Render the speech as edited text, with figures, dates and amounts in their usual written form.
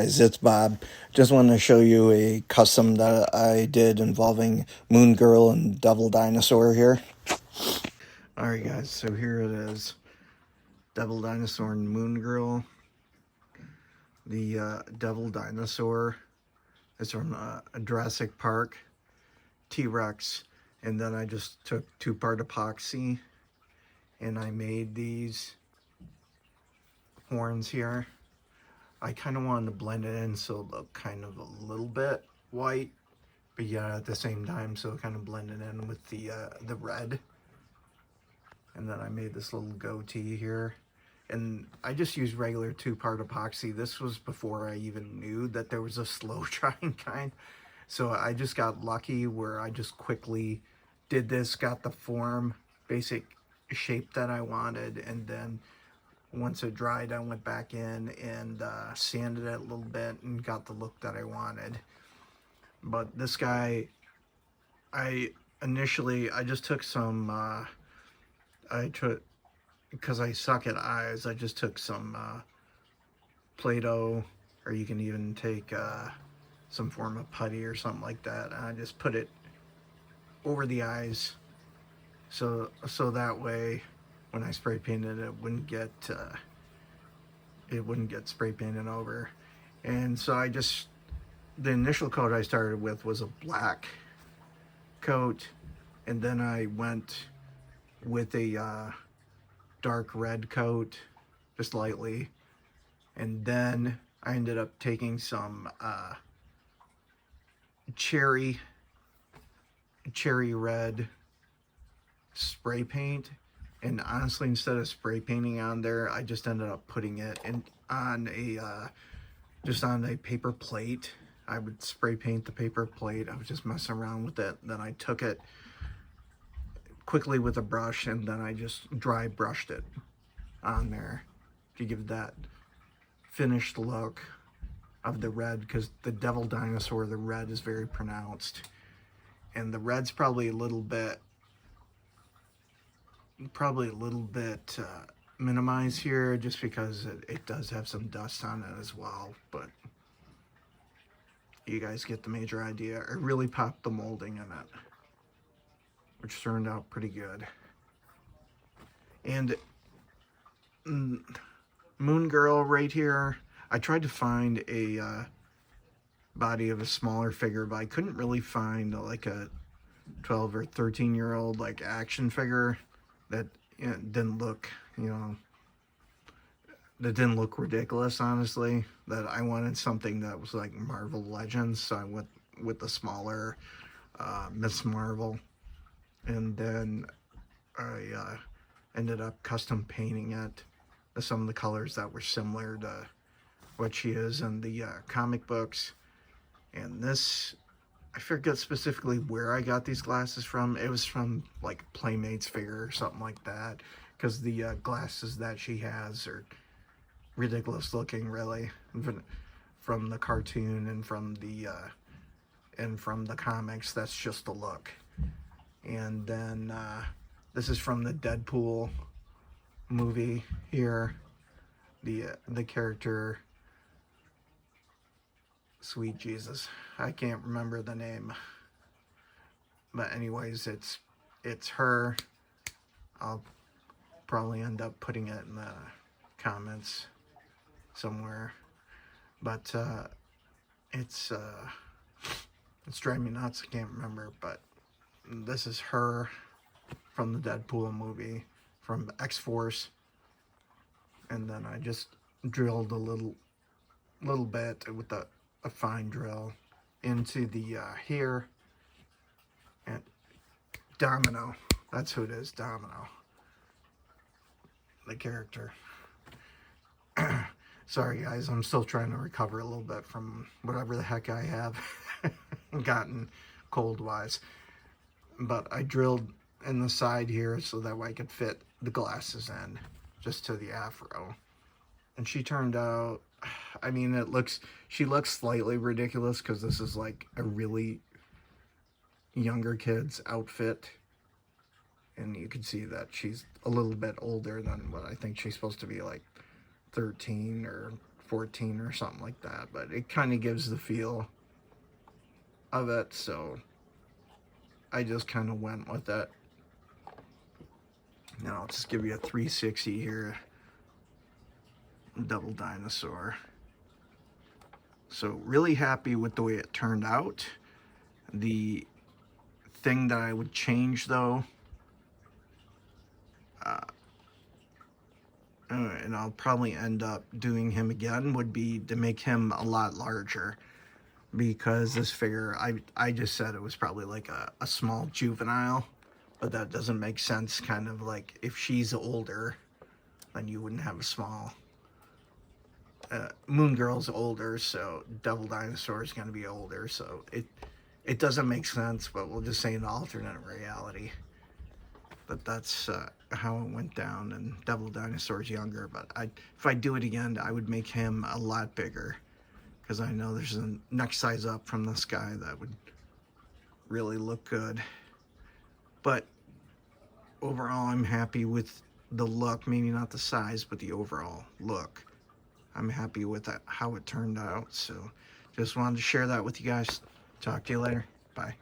guys, it's Bob. Just wanted to show you a custom that I did involving Moon Girl and Devil Dinosaur here. Alright guys, so here it is. Devil Dinosaur and Moon Girl. The Devil Dinosaur is from Jurassic Park, T-Rex, and then I just took 2-part epoxy and I made these horns here. I kind of wanted to blend it in so it looked kind of a little bit white, but yeah, at the same time, so it kind of blended in with the red. And then I made this little goatee here. And I just used regular 2-part epoxy. This was before I even knew that there was a slow drying kind. So I just got lucky where I just quickly did this, got the form, basic shape that I wanted, and then once it dried, I went back in and sanded it a little bit and got the look that I wanted. But this guy, I just took some, because I suck at eyes, I just took some Play-Doh, or you can even take some form of putty or something like that. And I just put it over the eyes, so that way, when I spray painted it, wouldn't get spray painted over. And so the initial coat I started with was a black coat, and then I went with a dark red coat, just lightly, and then I ended up taking some cherry red spray paint. And honestly, instead of spray painting on there, I just ended up putting it on a paper plate. I would spray paint the paper plate. I was just messing around with it. Then I took it quickly with a brush, and then I just dry brushed it on there to give that finished look of the red, because the Devil Dinosaur, the red is very pronounced. And the red's probably a little bit minimized here, just because it does have some dust on it as well, but you guys get the major idea. I really popped the molding in it, which turned out pretty good. And Moon Girl right here, I tried to find a body of a smaller figure, but I couldn't really find like a 12 or 13-year-old like action figure that didn't look, that didn't look ridiculous, honestly. That I wanted something that was like Marvel Legends, so I went with the smaller Miss Marvel. And then I ended up custom painting it with some of the colors that were similar to what she is in the comic books. And this, I forget specifically where I got these glasses from. It was from like Playmates figure or something like that, because the glasses that she has are ridiculous looking, really, from the cartoon and from the comics. That's just the look. And then this is from the Deadpool movie here. The character, sweet Jesus, I can't remember the name, but anyways, it's her. I'll probably end up putting it in the comments somewhere, but it's driving me nuts. I can't remember, but this is her from the Deadpool movie, from X-Force. And then I just drilled a little bit with a fine drill into the hair. And Domino, that's who it is, Domino, the character. Sorry guys, I'm still trying to recover a little bit from whatever the heck I have gotten cold wise. But I drilled in the side here so that way I could fit the glasses in, just to the afro. And she turned out, I mean, she looks slightly ridiculous because this is like a really younger kid's outfit. And you can see that she's a little bit older than what I think she's supposed to be, like 13 or 14 or something like that, but it kind of gives the feel of it, so I just kind of went with it. Now I'll just give you a 360 here. Devil Dinosaur. So really happy with the way it turned out. The thing that I would change though, and I'll probably end up doing him again, would be to make him a lot larger, because this figure, I just said it was probably like a small juvenile, but that doesn't make sense. Kind of like if she's older, then you wouldn't have a small. Moon Girl's older, so Devil Dinosaur is going to be older, so it doesn't make sense, but we'll just say an alternate reality. But that's how it went down, and Devil Dinosaur's younger, but if I do it again, I would make him a lot bigger, because I know there's a next size up from this guy that would really look good. But overall, I'm happy with the look, maybe not the size, but the overall look. I'm happy with that, how it turned out. So just wanted to share that with you guys. Talk to you later. Bye.